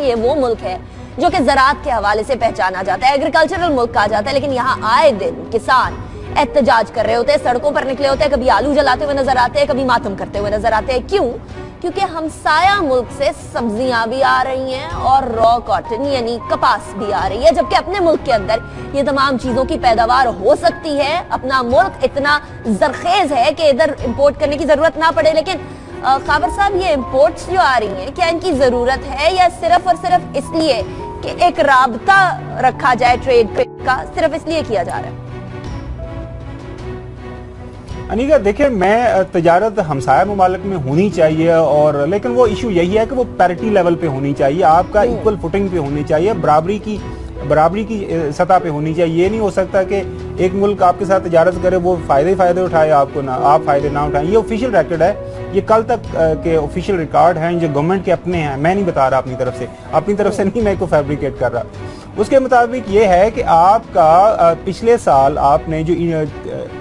یہ وہ ملک ہے جو کہ زراعت کے حوالے سے پہچانا جاتا ہے, ایگریکلچرل ملک کہا جاتا ہے, لیکن یہاں آئے دن کسان احتجاج کر رہے ہوتے ہیں, سڑکوں پر نکلے ہوتے ہیں, کبھی آلو جلاتے ہوئے نظر آتے ہیں, کبھی ماتم کرتے ہوئے نظر آتے ہیں. کیوں؟ کیونکہ ہمسایہ ملک سے سبزیاں بھی آ رہی ہیں اور را کاٹن یعنی کپاس بھی آ رہی ہے, جبکہ اپنے ملک کے اندر یہ تمام چیزوں کی پیداوار ہو سکتی ہے. اپنا ملک اتنا زرخیز ہے کہ ادھر امپورٹ کرنے کی ضرورت نہ پڑے. لیکن خابر صاحب, یہ امپورٹس جو آ رہی ہیں کیا ان کی ضرورت ہے یا صرف اور صرف اس لیے کہ ایک رابطہ رکھا جائے ٹریڈ کا, صرف اس لیے کیا جا رہا ہے؟ انیکا دیکھیں, میں تجارت ہمسایہ ممالک میں ہونی چاہیے, اور لیکن وہ ایشو یہی ہے کہ وہ پیرٹی لیول پہ ہونی چاہیے, آپ کا ایکول فوٹنگ پہ ہونی چاہیے, برابری کی سطح پہ ہونی چاہیے. یہ نہیں ہو سکتا کہ ایک ملک آپ کے ساتھ تجارت کرے, وہ فائدے اٹھائے, آپ فائدے نہ اٹھائیں. یہ آفیشیل ریکارڈ ہے, یہ کل تک کے آفیشیل ریکارڈ ہیں جو گورنمنٹ کے اپنے ہیں, میں نہیں بتا رہا اپنی طرف سے نہیں میں کو فیبریکیٹ کر رہا. اس کے مطابق یہ ہے کہ آپ کا پچھلے سال آپ نے جو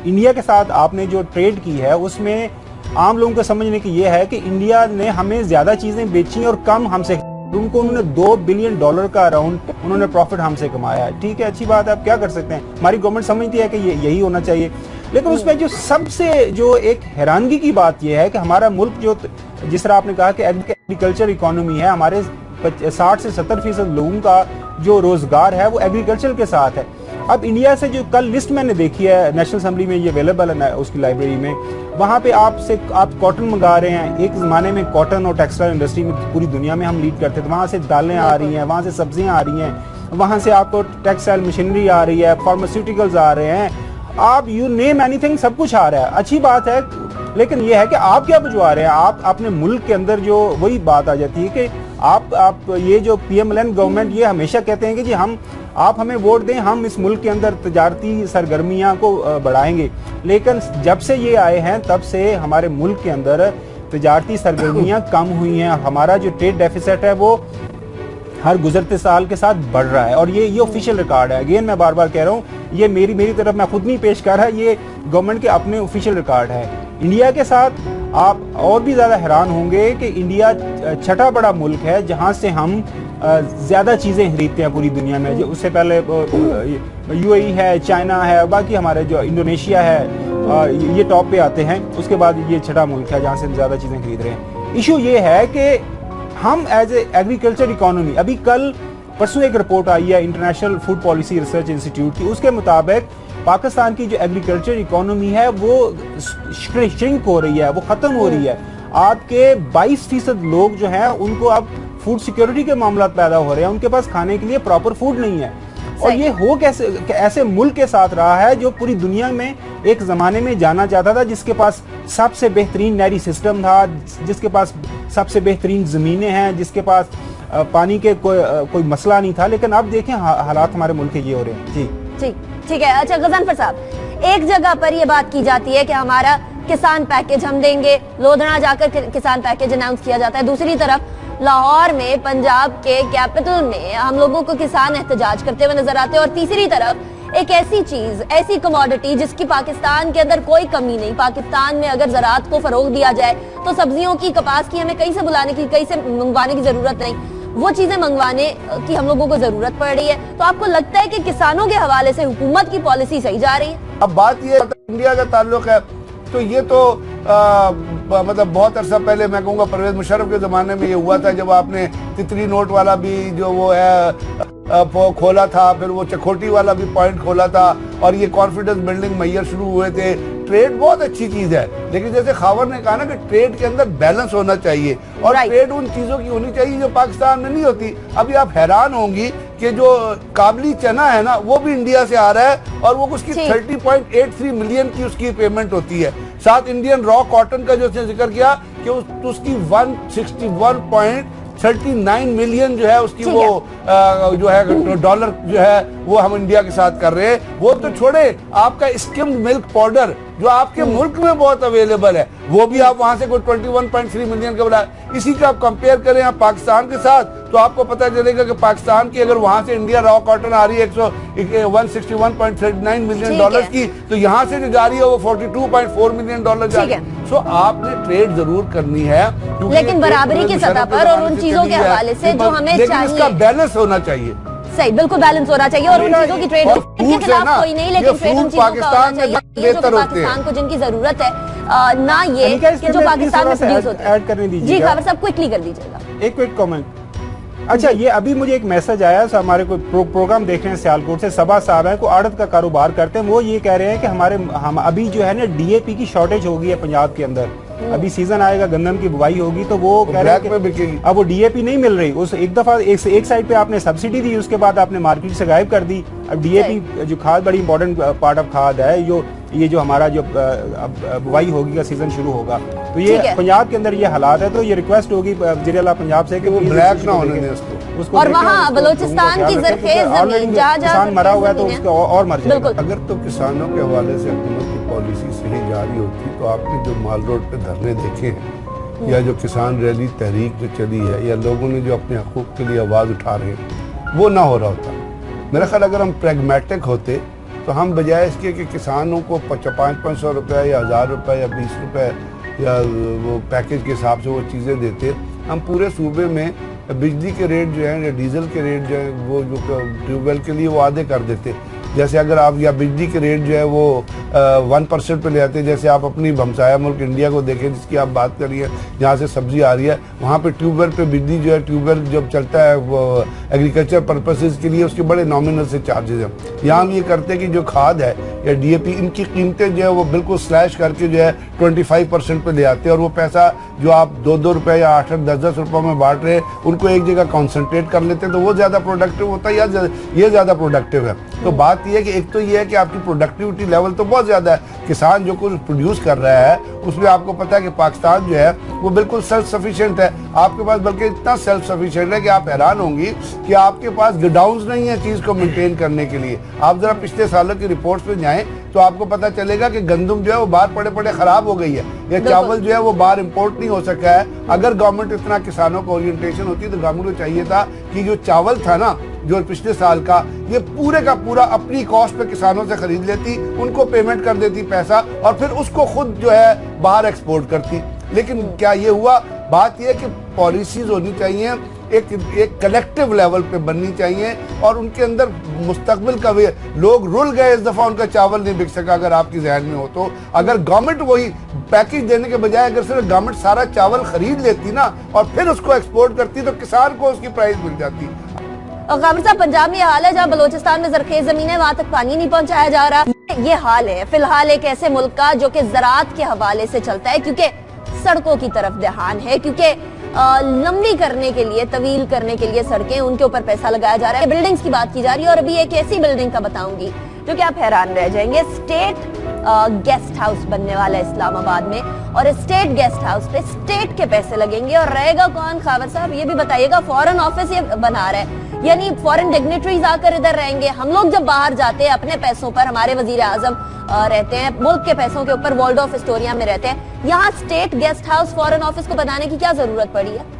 انڈیا کے ساتھ آپ نے جو ٹریڈ کی ہے, اس میں عام لوگوں کو سمجھنے کی یہ ہے کہ انڈیا نے ہمیں زیادہ چیزیں بیچی اور کم ہم سے, انہوں نے $2 بلین کا اراؤنڈ انہوں نے پروفٹ ہم سے کمایا ہے. ٹھیک ہے, اچھی بات ہے, آپ کیا کر ستے ہیں, ہماری گورنمنٹ سمجھتی ہے کہ یہی ہونا چاہیے. لیکن اس میں جو سب سے جو ایک حیرانگی کی بات یہ ہے کہ ہمارا ملک جو جس طرح آپ نے کہا کہ ایگریکلچر اکانومی ہے, ہمارے 60 سے 70% لوگوں کا جو روزگار ہے وہ ایگریکلچر کے ساتھ ہے. اب انڈیا سے جو کل لسٹ میں نے دیکھی ہے نیشنل اسمبلی میں, یہ اویلیبل ہے اس کی لائبریری میں, وہاں پہ آپ کاٹن منگا رہے ہیں. ایک زمانے میں کاٹن اور ٹیکسٹائل انڈسٹری میں پوری دنیا میں ہم لیڈ کرتے تھے, وہاں سے دالیں آ رہی ہیں, وہاں سے سبزیاں آ رہی ہیں, وہاں سے آپ کو ٹیکسٹائل مشینری آ رہی ہے, فارماسیوٹیکلز آ رہے ہیں, آپ یو نیم اینی تھنگ, سب کچھ آ رہا ہے. اچھی بات ہے, لیکن یہ ہے کہ آپ کیا بھجوا رہے ہیں. آپ اپنے ملک کے اندر جو وہی بات آ جاتی ہے کہ آپ یہ جو P M L N government یہ ہمیشہ کہتے ہیں کہ جی آپ ہمیں ووٹ دیں, ہم اس ملک کے اندر تجارتی سرگرمیاں کو بڑھائیں گے. لیکن جب سے یہ آئے ہیں تب سے ہمارے ملک کے اندر تجارتی سرگرمیاں کم ہوئی ہیں. ہمارا جو ٹریڈ ڈیفیسٹ ہے وہ ہر گزرتے سال کے ساتھ بڑھ رہا ہے, اور یہ آفیشیل ریکارڈ ہے. اگین میں بار بار کہہ رہا ہوں, یہ میری طرف میں خود نہیں پیش کر رہا, یہ گورنمنٹ کے اپنے آفیشیل ریکارڈ ہے. انڈیا کے ساتھ آپ اور بھی زیادہ حیران ہوں گے کہ انڈیا چھٹا بڑا ملک ہے جہاں سے ہم زیادہ چیزیں خریدتے ہیں پوری دنیا میں. اس سے پہلے یو اے ای ہے, چائنا ہے, باقی ہمارے جو انڈونیشیا ہے, یہ ٹاپ پہ آتے ہیں. اس کے بعد یہ چھٹا ملک ہے جہاں سے ہم زیادہ چیزیں خرید رہے ہیں. ایشو یہ ہے کہ ہم ایز اے ایگریکلچر اکانومی, ابھی کل پرسوں ایک رپورٹ آئی ہے international food policy research institute کی, اس کے مطابق پاکستان کی جو ایگریکلچر اکانومی ہے وہ شرنک ہو رہی ہے, وہ ختم ہو رہی ہے. آپ کے 22% لوگ جو ہیں ان کو اب فوڈ سیکیورٹی کے معاملات پیدا ہو رہے ہیں, ان کے پاس کھانے کے لیے پراپر فوڈ نہیں ہے. اور یہ ہو کیسے ایسے ملک کے ساتھ رہا ہے جو پوری دنیا میں ایک زمانے میں جانا جاتا تھا, جس کے پاس سب سے بہترین نہری سسٹم تھا, جس کے پاس سب سے بہترین زمینیں ہیں, جس کے پاس پانی کے کوئی مسئلہ نہیں تھا. لیکن اب دیکھیں حالات ہمارے ملک کے یہ ہو رہے ہیں. جی ٹھیک ہے. اچھا غضنفر صاحب, ایک جگہ پر یہ بات کی جاتی ہے کہ ہمارا کسان پیکج ہم دیں گے, لودھنا جا کر کسان پیکج اناؤنس کیا جاتا ہے. دوسری طرف لاہور میں, پنجاب کے کیپٹل میں ہم لوگوں کو کسان احتجاج کرتے ہوئے نظر آتے ہیں, اور تیسری طرف ایک ایسی چیز, ایسی کموڈٹی جس کی پاکستان کے اندر کوئی کمی نہیں. پاکستان میں اگر زراعت کو فروغ دیا جائے تو سبزیوں کی, کپاس کی ہمیں کہیں سے منگوانے کی ضرورت نہیں, وہ چیزیں منگوانے کی ہم لوگوں کو ضرورت پڑ رہی ہے. تو آپ کو لگتا ہے کہ کسانوں کے حوالے سے حکومت کی پالیسی صحیح جا رہی ہے؟ اب بات یہ انڈیا کا تعلق ہے تو یہ تو مطلب بہت عرصہ پہلے میں کہوں گا پرویز مشرف کے زمانے میں یہ ہوا تھا, جب آپ نے تتری نوٹ والا بھی جو وہ ہے کھولا تھا, پھر وہ چکھوٹی والا بھی پوائنٹ کھولا تھا, اور یہ کانفیڈنس بلڈنگ میئر شروع ہوئے تھے. ٹریڈ بہت اچھی چیز ہے, لیکن جیسے خاور نے کہا نا کہ ٹریڈ کے اندر بیلنس ہونا چاہیے, اور ٹریڈ ان چیزوں کی ہونی چاہیے جو پاکستان میں نہیں ہوتی. ابھی آپ حیران ہوں گی کہ جو کابلی چنا ہے نا وہ بھی انڈیا سے آ رہا ہے, اور وہ اس کی 30.83 ملین کی اس کی پیمنٹ ہوتی ہے. ساتھ انڈین را کاٹن کا جو اس نے ذکر کیا کہ اس کی 161.39 ملین جو ہے اس کی وہ جو ہے ڈالر جو ہے وہ ہم انڈیا کے ساتھ کر رہے ہیں. وہ تو چھوڑے, آپ کا اسکمڈ ملک پاؤڈر جو آپ کے ملک میں بہت اویلیبل ہے, وہ بھی آپ وہاں سے کوئی 21.3 ملین کا بنا, اسی کا آپ کمپیئر کریں آپ پاکستان کے ساتھ تو آپ کو پتہ چلے گا کہ پاکستان کی اگر وہاں سے انڈیا را کاٹن آ رہی ہے 161.39 ملین ڈالر کی, تو یہاں سے جو جا رہی ہے وہ 42.4 ملین ڈالر جا رہی ہے. سو آپ نے ٹریڈ ضرور کرنی ہے, لیکن برابری کی سطح پر اور ان چیزوں کے حوالے سے جو ہمیں لیکن اس کا چاہیے بیلنس ہونا چاہیے. صحیح, بالکل بیلنس ہونا چاہیے, اور ان چیزوں کی ٹریڈ کے خلاف کوئی نہیں, لیکن ٹریڈ ان چیزوں کا ہونا چاہیے جو پاکستان کو جن کی ضرورت ہے, نہ یہ کہ جو پاکستان میں پروڈیوس ہوتے ہیں. جی خاور صاحب کوئکلی کر دیجیے گا. ایک کوئک کامنٹ. اچھا, یہ ابھی مجھے ایک میسج آیا, ہمارے کوئی پروگرام دیکھ رہے ہیں سیالکوٹ سے, صبا صاحب ہیں, کو آڑت کا کاروبار کرتے ہیں, وہ یہ کہہ رہے ہیں کہ ہم ابھی جو ہے نا ڈی اے پی کی شارٹیج ہو گئی ہے پنجاب کے اندر, ابھی سیزن آئے گا, گندم کی بوائی ہوگی, تو وہ کہہ رہے ہیں کہ اب وہ ڈی اے پی نہیں مل رہی. اس ایک دفعہ ایک سائڈ پہ آپ نے سبسڈی دی, اس کے بعد آپ نے مارکیٹ سے غائب کر دی. اب ڈی اے پی جو کھاد بڑی امپورٹنٹ پارٹ آف کھاد ہے, یہ جو ہمارا جو بوائی ہوگی کا سیزن شروع ہوگا, تو یہ پنجاب کے اندر یہ حالات ہے. تو یہ ریکویسٹ ہوگی وزیر اعلیٰ پنجاب سے کہ وہ بلیک نہ ہونے دیں اس کو, اور وہاں بلوچستان کی زرخیز زمین جہاں کسان مرا ہوا ہے تو اس کا اور مر جائے گا. اگر تو کسانوں کے حوالے سے حکومت کی پالیسی صحیح جاری ہوتی تو آپ نے جو مال روڈ پہ دھرنے دیکھے ہیں, یا جو کسان ریلی تحریک جو چلی ہے, یا لوگوں نے جو اپنے حقوق کے لیے آواز اٹھا رہے ہیں, وہ نہ ہو رہا ہوتا. میرا خیال اگر ہم پریگمیٹک ہوتے تو ہم بجائے اس کے کہ کسانوں کو 500 روپے یا 1000 روپے یا 20 روپے یا وہ پیکج کے حساب سے وہ چیزیں دیتے, ہم پورے صوبے میں بجلی کے ریٹ جو ہیں یا ڈیزل کے ریٹ جو ہیں وہ جو ٹیوب ویل کے لیے وہ آدھے کر دیتے. جیسے اگر آپ یا بجلی کے ریٹ جو ہے وہ 1% پہ لے آتے, جیسے آپ اپنی ہمسایہ ملک انڈیا کو دیکھیں جس کی آپ بات کر رہی ہے, جہاں سے سبزی آ رہی ہے, وہاں پہ ٹیوب ویل پہ بجلی جو ہے, ٹیوب ویل جب چلتا ہے وہ ایگریکلچر پرپسز کے لیے اس کے بڑے نامنل سے چارجز ہیں. یہاں ہم یہ کرتے ہیں کہ جو کھاد ہے یا ڈی اے پی, ان کی قیمتیں جو ہے وہ بالکل سلیش کر کے جو ہے 25% پہ لے آتے ہیں, اور وہ پیسہ جو آپ 2 روپے یا 8 10 روپے میں بانٹ رہے ہیں ان کو ایک جگہ کانسنٹریٹ کر لیتے ہیں, تو وہ زیادہ پروڈکٹیو ہوتا ہے یا یہ زیادہ پروڈکٹیو ہے. تو بات یہ ہے کہ ایک تو یہ ہے کہ آپ کی پروڈکٹیوٹی لیول تو بہت زیادہ ہے, کسان جو کچھ پروڈیوس کر رہا ہے اس میں آپ کو پتا ہے کہ پاکستان جو ہے وہ بالکل سیلف سفیشینٹ ہے. آپ کے پاس بلکہ اتنا سیلف سفیشینٹ ہے کہ آپ حیران ہوں گی کہ آپ کے پاس گڈاؤنز نہیں ہیں چیز کو مینٹین کرنے کے لیے. آپ ذرا پچھلے سالوں کی رپورٹس پہ جائیں تو آپ کو پتا چلے گا کہ گندم جو ہے وہ باہر پڑے خراب ہو گئی ہے, یا چاول جو ہے وہ باہر امپورٹ نہیں ہو سکا ہے. اگر گورنمنٹ اتنا کسانوں کو اورینٹیشن ہوتی تو گورنمنٹ کو چاہیے تھا کہ جو چاول تھا نا جو پچھلے سال کا, یہ پورے کا پورا اپنی کاسٹ پہ کسانوں سے خرید لیتی, ان کو پیمنٹ کر دیتی پیسہ, اور پھر اس کو خود جو ہے باہر ایکسپورٹ کرتی. لیکن کیا یہ ہوا؟ بات یہ ہے کہ پالیسیز ہونی چاہیے, ایک کلیکٹیو لیول پہ بننی چاہیے, اور ان کے اندر مستقبل کا بھی لوگ رول گئے اس دفعہ, ان کا چاول نہیں بک سکا. اگر آپ کی ذہن میں ہو تو اگر گورنمنٹ وہی پیکج دینے کے بجائے اگر صرف گورنمنٹ سارا چاول خرید لیتی نا اور پھر اس کو ایکسپورٹ کرتی تو کسان کو اس کی پرائز مل جاتی. خاور صاحب, پنجاب میں یہ حال ہے جہاں بلوچستان میں زرخیز زمینیں وہاں تک پانی نہیں پہنچایا جا رہا. یہ حال ہے فی الحال ایک ایسے ملک کا جو کہ زراعت کے حوالے سے چلتا ہے, کیونکہ سڑکوں کی طرف دھیان ہے, کیونکہ لمبی کرنے کے لیے, طویل کرنے کے لیے سڑکیں, ان کے اوپر پیسہ لگایا جا رہا ہے. بلڈنگز کی بات کی جا رہی ہے, اور ابھی ایک ایسی بلڈنگ کا بتاؤں گی جو کہ آپ حیران رہ جائیں گے. اسٹیٹ گیسٹ ہاؤس بننے والا ہے اسلام آباد میں, اور اسٹیٹ گیسٹ ہاؤس پہ اسٹیٹ کے پیسے لگیں گے, اور رہے گا کون خاور صاحب یہ بھی بتائیے گا. فورن آفس یہ بنا رہا ہے, یعنی فورن ڈگنیٹریز آ کر ادھر رہیں گے. ہم لوگ جب باہر جاتے ہیں اپنے پیسوں پر, ہمارے وزیر اعظم رہتے ہیں ملک کے پیسوں کے اوپر, والڈ آف اسٹوریا میں رہتے ہیں, یہاں state guest house foreign office کو بنانے کی کیا ضرورت پڑی ہے؟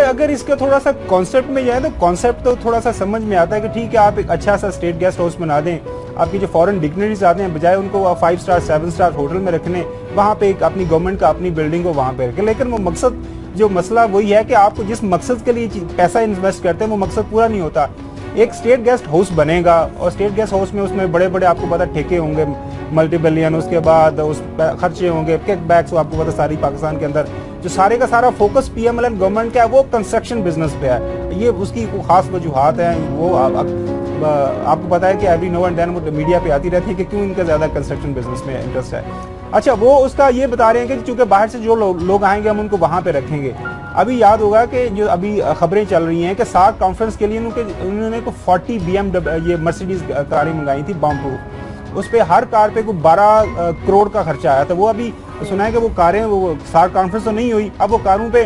اگر اس کا تھوڑا سا کانسیپٹ میں جائے تو کانسیپٹ تو تھوڑا سا سمجھ میں آتا ہے کہ ٹھیک ہے آپ ایک اچھا سا اسٹیٹ گیسٹ ہاؤس بنا دیں, آپ کی جو فورن ڈگنیٹریز آتے ہیں بجائے ان کو 5 اسٹار 7 اسٹار ہوٹل میں رکھنے, وہاں پہ ایک اپنی گورنمنٹ کا اپنی بلڈنگ کو وہاں پہ رکھیں. لیکن وہ مقصد جو مسئلہ وہی ہے کہ آپ کو جس مقصد کے لیے پیسہ انویسٹ کرتے ہیں وہ مقصد پورا نہیں ہوتا. ایک اسٹیٹ گیسٹ ہاؤس بنے گا, اور اسٹیٹ گیسٹ ہاؤس میں اس میں بڑے بڑے آپ کو پتا ٹھیکے ہوں گے ملٹی بلین, اس کے بعد اس خرچے ہوں گے, کیک بیکس, آپ کو پتا ساری پاکستان کے اندر جو سارے کا سارا focus P M L N government کا ہے وہ کنسٹرکشن بزنس پہ ہے. یہ اس کی خاص وجوہات ہیں, وہ آپ کو پتا ہے کہ ایوری نو اینڈ دین وہ میڈیا پہ آتی رہتی ہے کہ کیوں ان کا زیادہ کنسٹرکشن بزنس میں انٹرسٹ ہے. اچھا, وہ اس کا یہ بتا رہے ہیں کہ چونکہ باہر سے جو لوگ آئیں گے ہم ان کو وہاں پہ رکھیں گے. ابھی یاد ہوگا کہ جو ابھی خبریں چل رہی ہیں کہ سارک کانفرنس کے لیے انہوں نے 40 BMW یہ مرسیڈیز کاریں منگائی تھی بام پروف, اس پہ ہر کار پہ کوئی 12 کروڑ کا خرچہ آیا تھا. وہ ابھی سنا ہے کہ وہ کاریں وہ سارک کانفرنس تو نہیں ہوئی, اب وہ کاروں پہ